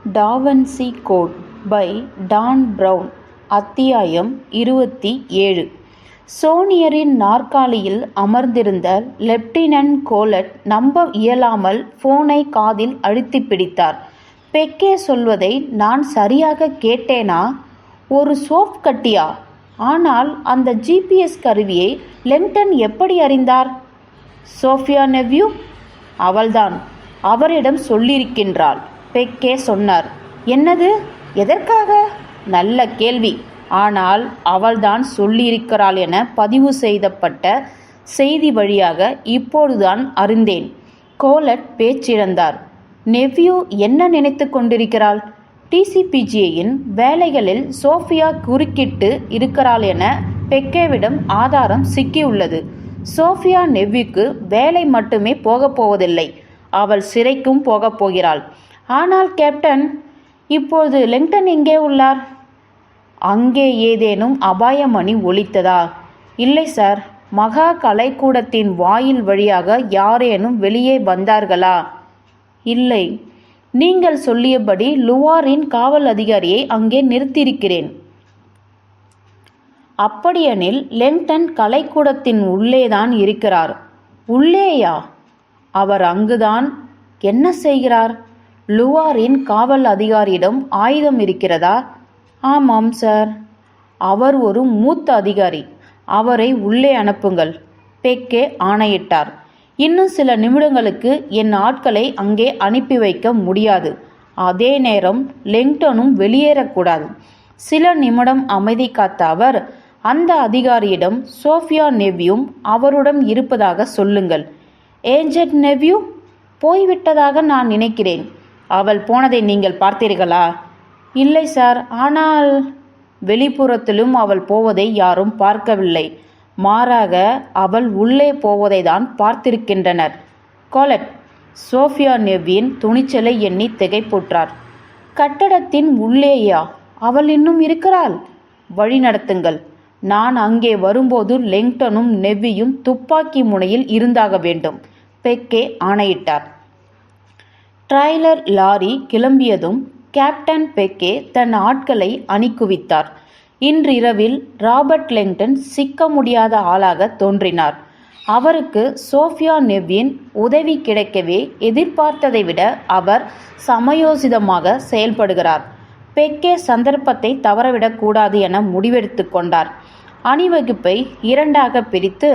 Da Vinci code by Dan Brown. அத்தியாயம் 27. சோனியரின் நாற்காலியில் அமர்ந்திருந்த லெப்டினன்ட் கோலட் நம்ப இயலாமல் போனை காதில் அழுத்தி பிடித்தார். பெக்கே சொல்வதை நான் சரியாக கேட்டேனா? ஒரு சோப் கட்டியா? ஆனால் அந்த ஜிபிஎஸ் கருவியை லெங்டன் எப்படி அறிந்தார்? Sophia Neveu? அவள்தான் அவரிடம் சொல்லியிருக்கின்றாள். பெக்கே சொன்னார். என்னது? எதற்காக? நல்ல கேள்வி. ஆனால் அவள்தான் சொல்லியிருக்கிறாள் என பதிவு செய்யப்பட்ட செய்தி வழியாக இப்போதுதான் அறிந்தேன். கோலட் பேச்சிழந்தார். நெவ்யூ என்ன நினைத்து கொண்டிருக்கிறாள்? டிசிபிஜியின் வேலைகளில் சோஃபியா குறுக்கிட்டு இருக்கிறாள் என பெக்கேவிடம் ஆதாரம் சிக்கியுள்ளது. சோஃபியா நெவ்யூக்கு வேலை மட்டுமே போகப் போவதில்லை, அவள் சிறைக்கும் போகப் போகிறாள். ஆனால் கேப்டன், இப்போது லெங்டன் எங்கே உள்ளார்? அங்கே ஏதேனும் அபாயமணி ஒலித்ததா? இல்லை சார். மகா கலைக்கூடத்தின் வாயில் வழியாக யாரேனும் வெளியே வந்தார்களா? இல்லை. நீங்கள் சொல்லியபடி லுவாரின் காவல் அதிகாரியை அங்கே நிறுத்தியிருக்கிறேன். அப்படியெனில் லெங்டன் கலைக்கூடத்தின் உள்ளேதான் இருக்கிறார். உள்ளேயா? அவர் அங்குதான். என்ன செய்கிறார்? லுவாரின் காவல் அதிகாரியிடம் ஆயுதம் இருக்கிறதா? ஆமாம் சார். அவர் ஒரு மூத்த அதிகாரி. அவரை உள்ளே அனுப்புங்கள். பெக்கே ஆணையிட்டார். இன்னும் சில நிமிடங்களுக்கு என் ஆட்களை அங்கே அனுப்பி வைக்க முடியாது. அதே நேரம் லெங்டனும் வெளியேறக்கூடாது. சில நிமிடம் அமைதி காத்த அவர் அந்த அதிகாரியிடம் சோஃபியா நெவ்யூம் அவருடன் இருப்பதாக சொல்லுங்கள். ஏஜென்ட் நெவ்யூ போய்விட்டதாக நான் நினைக்கிறேன். அவள் போனதை நீங்கள் பார்த்தீர்களா? இல்லை சார். ஆனால் வெளிப்புறத்திலும் அவள் போவதை யாரும் பார்க்கவில்லை. மாறாக அவள் உள்ளே போவதை தான் பார்த்திருக்கின்றனர். கோலட் சோஃபியா நெவ்வின் துணிச்சலை எண்ணி திகைப்புற்றார். கட்டடத்தின் உள்ளேயா அவள் இன்னும் இருக்கிறாள்? வழி நடத்துங்கள். நான் அங்கே வரும்போது லெங்டனும் நெவ்வியும் துப்பாக்கி முனையில் இருந்தாக வேண்டும். பெக்கே ஆணையிட்டார். ட்ரைலர் லாரி கிளம்பியதும் கேப்டன் பெக்கே தன் ஆட்களை அணிகுவித்தார். இன்றிரவில் ராபர்ட் லெங்டன் சிக்க முடியாத ஆளாக தோன்றினார். அவருக்கு சோஃபியா நெவ்வின் உதவி கிடைக்கவே எதிர்பார்த்ததை விட அவர் சமயோசிதமாக செயல்படுகிறார். பெக்கே சந்தர்ப்பத்தை தவறவிடக்கூடாது என முடிவெடுத்து கொண்டார். அணிவகுப்பை இரண்டாக பிரித்து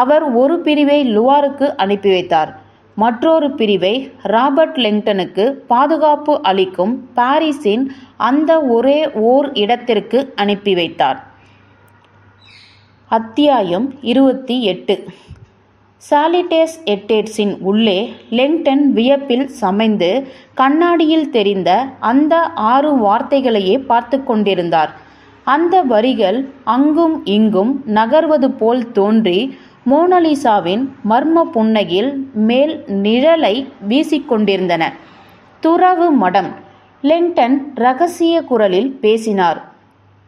அவர் ஒரு பிரிவை லுவாருக்கு அனுப்பி வைத்தார். மற்றொரு பிரிவை ராபர்ட் லெங்டனுக்கு பாதுகாப்பு அளிக்கும் பாரிஸின் அந்த ஒரே ஓர் இடத்திற்கு அனுப்பி வைத்தார். அத்தியாயம் 28. சாலிடேஸ் எட்டேட்ஸின் உள்ளே லெங்டன் வியப்பில் சமைந்து கண்ணாடியில் தெரிந்த அந்த 6 வார்த்தைகளையே பார்த்து கொண்டிருந்தார். அந்த வரிகள் அங்கும் இங்கும் நகர்வது போல் தோன்றி மோனலிசாவின் மர்ம புன்னகையில் மேல் நிழலை வீசிக்கொண்டிருந்தன. துறவு மடம். லெங்டன் இரகசிய குரலில் பேசினார்.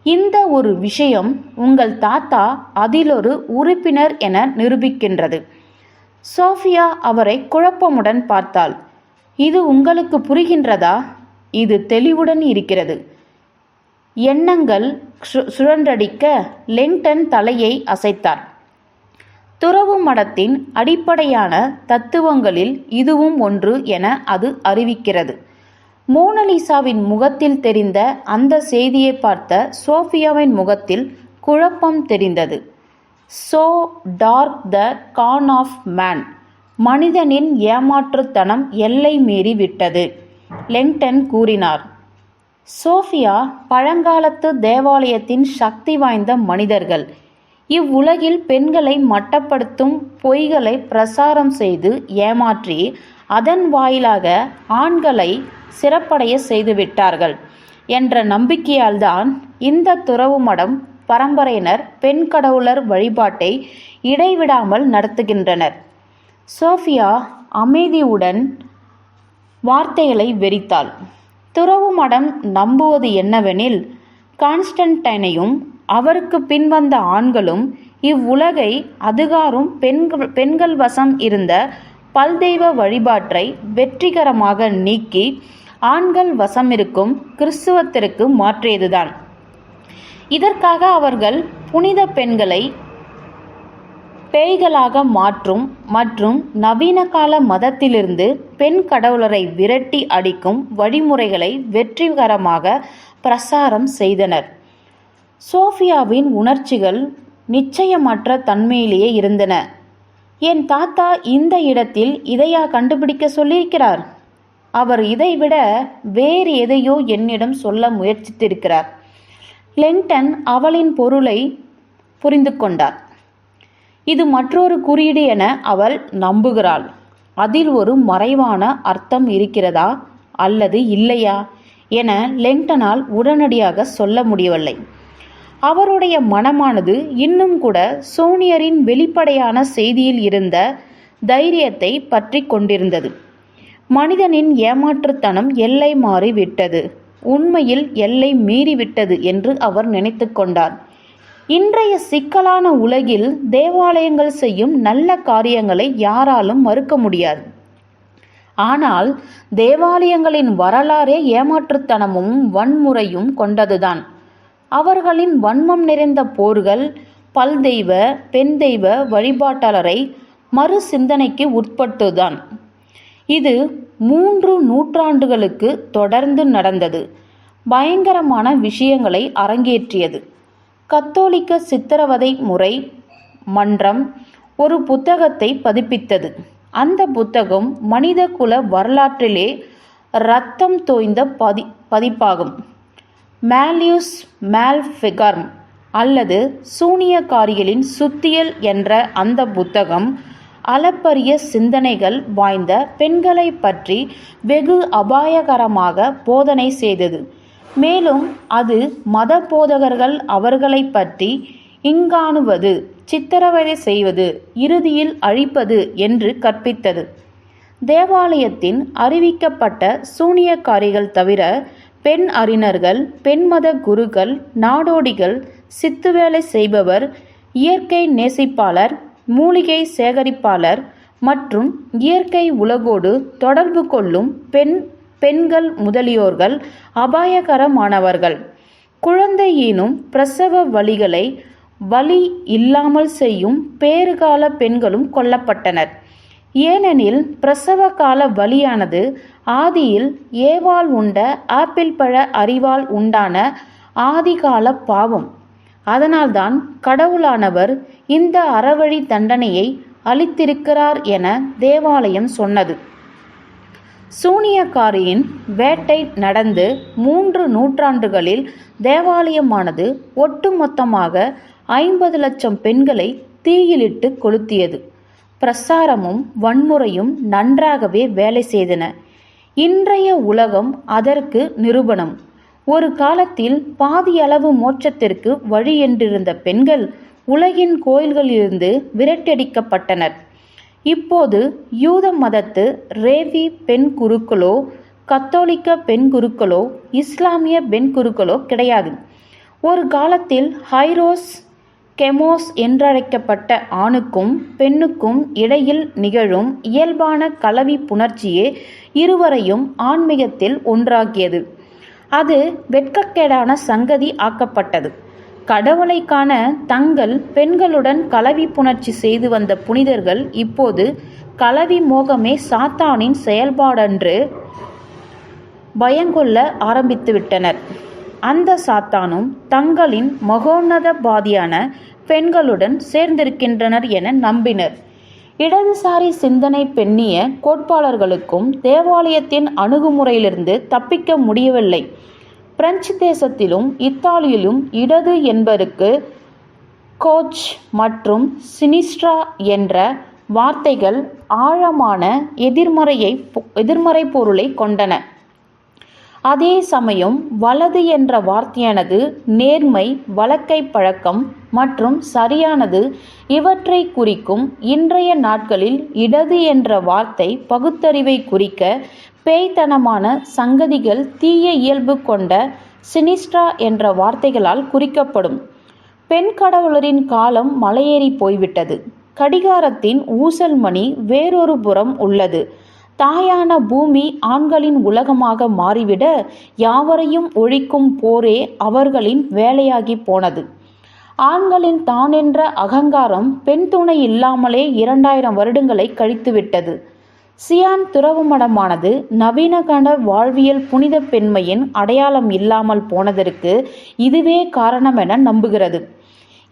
இந்த ஒரு விஷயம் உங்கள் தாத்தா அதிலொரு உறுப்பினர் என நிரூபிக்கின்றது. சோஃபியா அவரை குழப்பமுடன் பார்த்தாள். இது உங்களுக்கு புரிகின்றதா? இது தெளிவுடன் இருக்கிறது. எண்ணங்கள் சுழன்றடிக்க லெங்டன் தலையை அசைத்தார். துறவு மடத்தின் அடிப்படையான தத்துவங்களில் இதுவும் ஒன்று என அது அறிவிக்கிறது. மோனலிசாவின் முகத்தில் தெரிந்த அந்த செய்தியை பார்த்த சோஃபியாவின் முகத்தில் குழப்பம் தெரிந்தது. So dark the con of man. மனிதனின் ஏமாற்றுத்தனம் எல்லை மீறி விட்டது, லெங்டன் கூறினார். சோஃபியா பழங்காலத்து தேவாலயத்தின் சக்தி வாய்ந்த மனிதர்கள். இவ்வுலகில் பெண்களை மட்டப்படுத்தும் பொய்களை பிரசாரம் செய்து ஏமாற்றி அதன் வாயிலாக ஆண்களை சிறப்படைய செய்துவிட்டார்கள் என்ற நம்பிக்கையால்தான் இந்த துறவு மடம் பரம்பரையினர் பெண் கடவுளர் வழிபாட்டை இடைவிடாமல் நடத்துகின்றனர். சோஃபியா அமைதியுடன் வார்த்தைகளை வெறித்தாள். துறவு மடம் நம்புவது என்னவெனில், கான்ஸ்டன்டைனையும் அவருக்கு பின்வந்த ஆண்களும் இவ்வுலகை அதிகாரும் பெண்கள் வசம் இருந்த பல்தெய்வ வழிபாட்டை வெற்றிகரமாக நீக்கி ஆண்கள் வசமிருக்கும் கிறிஸ்துவத்திற்கு மாற்றியதுதான். இதற்காக அவர்கள் புனித பெண்களை பேய்களாக மாற்றும் மற்றும் நவீன கால மதத்திலிருந்து பெண் கடவுளரை விரட்டி அடிக்கும் வழிமுறைகளை வெற்றிகரமாக பிரசாரம் செய்தனர். சோஃபியாவின் உணர்ச்சிகள் நிச்சயமற்ற தன்மையிலேயே இருந்தன. என் தாத்தா இந்த இடத்தில் இதையா கண்டுபிடிக்க சொல்லியிருக்கிறார்? அவர் இதைவிட வேறு எதையோ என்னிடம் சொல்ல முயற்சித்திருக்கிறார். லெங்டன் அவளின் பொருளை புரிந்து கொண்டார். இது மற்றொரு குறியீடு என அவள் நம்புகிறாள். அதில் ஒரு மறைவான அர்த்தம் இருக்கிறதா அல்லது இல்லையா என லெங்டனால் உடனடியாக சொல்ல முடியவில்லை. அவருடைய மனமானது இன்னும் கூட சோனியரின் வெளிப்படையான செய்தியில் இருந்த தைரியத்தை பற்றி கொண்டிருந்தது. மனிதனின் ஏமாற்றுத்தனம் எல்லை மாறிவிட்டது, உண்மையில் எல்லை மீறிவிட்டது என்று அவர் நினைத்து கொண்டார். இன்றைய சிக்கலான உலகில் தேவாலயங்கள் செய்யும் நல்ல காரியங்களை யாராலும் மறுக்க முடியாது. ஆனால் தேவாலயங்களின் வரலாறே ஏமாற்றுத்தனமும் வன்முறையும் கொண்டதுதான். அவர்களின் வன்மம் நிறைந்த போர்கள் பல்தெய்வ பெண் தெய்வ வழிபாட்டாளரை மறு சிந்தனைக்கு உட்பட்டுதான். இது 3 நூற்றாண்டுகளுக்கு தொடர்ந்து நடந்தது. பயங்கரமான விஷயங்களை அரங்கேற்றியது. கத்தோலிக்க சித்திரவதை முறை மன்றம் ஒரு புத்தகத்தை பதிப்பித்தது. அந்த புத்தகம் மனித குல வரலாற்றிலே இரத்தம் தோய்ந்த பதிப்பாகும். மேல்யூஸ் மேல்ஃபிகர்ம் அல்லது சூனியக்காரிகளின் சுத்தியல் என்ற அந்த புத்தகம் அளப்பரிய சிந்தனைகள் வாய்ந்த பெண்களை பற்றி வெகு அபாயகரமாக போதனை செய்தது. மேலும் அது மத போதகர்கள் அவர்களை பற்றி இங்காணுவது, சித்திரவதை செய்வது, இறுதியில் அழிப்பது என்று கற்பித்தது. தேவாலயத்தின் அறிவிக்கப்பட்ட சூனியக்காரிகள் தவிர பெண் அறிஞர்கள், பெண்மத குருக்கள், நாடோடிகள், சித்துவேலை செய்பவர், இயற்கை நேசிப்பாளர், மூலிகை சேகரிப்பாளர் மற்றும் இயற்கை உலகோடு தொடர்பு கொள்ளும் பெண்கள் முதலியோர்கள் அபாயகரமானவர்கள். குழந்தை ஈனும் பிரசவ வலிகளை வலி இல்லாமல் செய்யும் பேறுகால பெண்களும் கொல்லப்பட்டனர். ஏனெனில் பிரசவ கால வலியானது ஆதியில் ஏவாள் உண்ட ஆப்பிள் பழ அறிவால் உண்டான ஆதிகால பாவம். அதனால்தான் கடவுளானவர் இந்த அறவழி தண்டனையை அளித்திருக்கிறார் என தேவாலயம் சொன்னது. சூனியக்காரியின் வேட்டை நடந்து 3 நூற்றாண்டுகளில் தேவாலயமானது ஒட்டுமொத்தமாக 50 லட்சம் பெண்களை தீயிலிட்டு கொளுத்தியது. பிரசாரமும் வன்முறையும் நன்றாகவே வேலை செய்தன. இன்றைய உலகம் அதற்கு நிரூபணம். ஒரு காலத்தில் பாதியளவு மோட்சத்திற்கு வழி என்றிருந்த பெண்கள் உலகின் கோயில்களிலிருந்து விரட்டடிக்கப்பட்டனர். இப்போது யூத மதத்து ரேவி பெண் குருக்களோ, கத்தோலிக்க பெண் குருக்களோ, இஸ்லாமிய பெண் குருக்களோ கிடையாது. ஒரு காலத்தில் ஹைரோஸ் கெமோஸ் என்றழைக்கப்பட்ட ஆணுக்கும் பெண்ணுக்கும் இடையில் நிகழும் இயல்பான கலவி புணர்ச்சியே இருவரையும் ஆன்மீகத்தில் ஒன்றாக்கியது. அது வெட்கக்கேடான சங்கதி ஆக்கப்பட்டது. கடவுளை காண தங்கள் பெண்களுடன் கலவி புணர்ச்சி செய்து வந்த புனிதர்கள் இப்போது கலவி மோகமே சாத்தானின் செயல்பாடென்று பயங்கொள்ள ஆரம்பித்துவிட்டனர். அந்த சாத்தானும் தங்களின் மகோன்னதவாதியான பெண்களுடன் சேர்ந்திருக்கின்றனர் என நம்பினர். இடதுசாரி சிந்தனை பெண்ணிய கோட்பாளர்களுக்கும் தேவாலயத்தின் அணுகுமுறையிலிருந்து தப்பிக்க முடியவில்லை. பிரெஞ்சு தேசத்திலும் இத்தாலியிலும் இடது என்பதற்கு கோச் மற்றும் சினிஸ்ட்ரா என்ற வார்த்தைகள் ஆழமான எதிர்மறை பொருளை கொண்டன. அதே சமயம் வலது என்ற வார்த்தையானது நேர்மை, வழக்கை பழக்கம் மற்றும் சரியானது இவற்றை குறிக்கும். இன்றைய நாட்களில் இடது என்ற வார்த்தை பகுத்தறிவை குறிக்க பேய்த்தனமான சங்கதிகள் தீய இயல்பு கொண்ட சினிஸ்ட்ரா என்ற வார்த்தைகளால் குறிக்கப்படும். பெண் கடவுளரின் காலம் மலையேறி போய்விட்டது. கடிகாரத்தின் ஊசல் மணி வேறொரு புறம் உள்ளது. தாயான பூமி ஆண்களின் உலகமாக மாறிவிட யாவரையும் ஒழிக்கும் போரே அவர்களின் வேலையாகி போனது. ஆண்களின் தானென்ற அகங்காரம் பெண் துணை இல்லாமலே 2000 வருடங்களை கழித்துவிட்டது. சியான் துறவு மடமானது நவீனகண்ட வாழ்வியல் புனித பெண்மையின் அடையாளம் இல்லாமல் போனதற்கு இதுவே காரணம் என நம்புகிறது.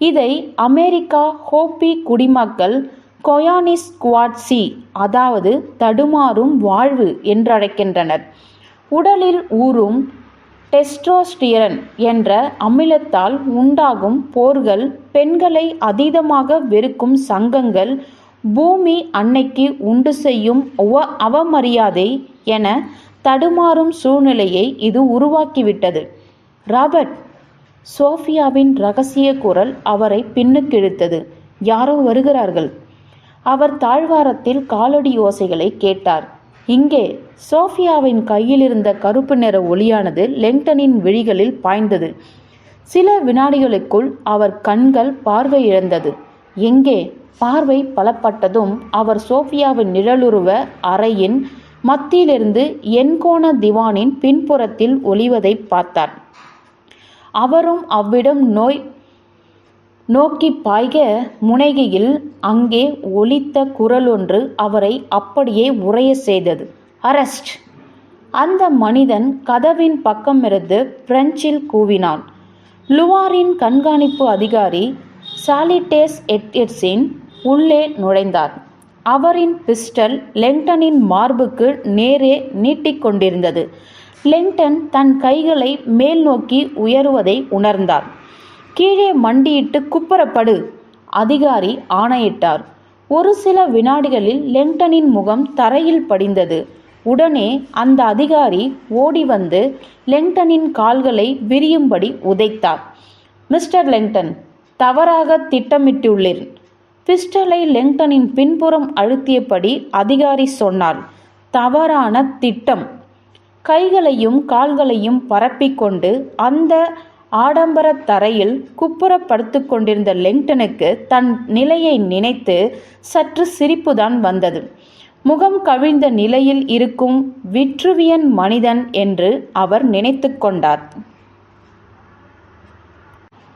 இதை அமெரிக்கா ஹோப்பி குடிமக்கள் கொயானிஸ் குவாட்சி, அதாவது தடுமாறும் வாழ்வு என்றழைக்கின்றனர். உடலில் ஊறும் டெஸ்டோஸ்டிரன் என்ற அமிலத்தால் உண்டாகும் போர்கள், பெண்களை அதீதமாக வெறுக்கும் சங்கங்கள், பூமி அன்னைக்கு உண்டு செய்யும் அவமரியாதை என தடுமாறும் சூழ்நிலையை இது உருவாக்கிவிட்டது. ராபர்ட்! சோஃபியாவின் இரகசிய குரல் அவரை பின்னுக்கிழுத்தது. யாரோ வருகிறார்கள். அவர் தாழ்வாரத்தில் காலடி ஓசைகளை கேட்டார். இங்கே! சோஃபியாவின் கையிலிருந்த கருப்பு நிற ஒளியானது லெங்டனின் விழிகளில் பாய்ந்தது. சில வினாடிகளுக்குள் அவர் கண்கள் பார்வை இழந்தது. எங்கே? பார்வை பலப்பட்டதும் அவர் சோஃபியாவின் நிழலுருவ அறையின் மத்தியிலிருந்து எண்கோண திவானின் பின்புறத்தில் ஒளிவதை பார்த்தார். அவரும் அவ்விடம் நோக்கி பாய்க முனைகையில் அங்கே ஒலித்த குரல் ஒன்று அவரை அப்படியே உறைய செய்தது. அரெஸ்ட்! அந்த மனிதன் கதவின் பக்கமிருந்து பிரெஞ்சில் கூவினான். லுவாரின் கண்காணிப்பு அதிகாரி சாலிடேஸ் எட்வர்ட்ஸின் உள்ளே நுழைந்தார். அவரின் பிஸ்டல் லெங்டனின் மார்புக்கு நேரே நீட்டிக்கொண்டிருந்தது. லெங்டன் தன் கைகளை மேல் நோக்கி உயருவதை உணர்ந்தார். கீழே மண்டியிட்டு குப்புறப்படு! அதிகாரி ஆணையிட்டார். ஒரு சில வினாடிகளில் லெங்டனின் முகம் தரையில் படிந்தது. உடனே அந்த அதிகாரி ஓடி வந்து லெங்டனின் கால்களை விரியும்படி உதைத்தார். மிஸ்டர் லெங்டன், தவறாக திட்டமிட்டுள்ளீர். பிஸ்டலை லெங்டனின் பின்புறம் அழுத்தியபடி அதிகாரி சொன்னார். தவறான திட்டம். கைகளையும் கால்களையும் பரப்பிக்கொண்டு அந்த ஆடம்பர தரையில் குப்புறப்படுத்து கொண்டிருந்த லெங்டனுக்கு தன் நிலையை நினைத்து சற்று சிரிப்புதான் வந்தது. முகம் கவிழ்ந்த நிலையில் இருக்கும் விட்ருவியன் மனிதன் என்று அவர் நினைத்து கொண்டார்.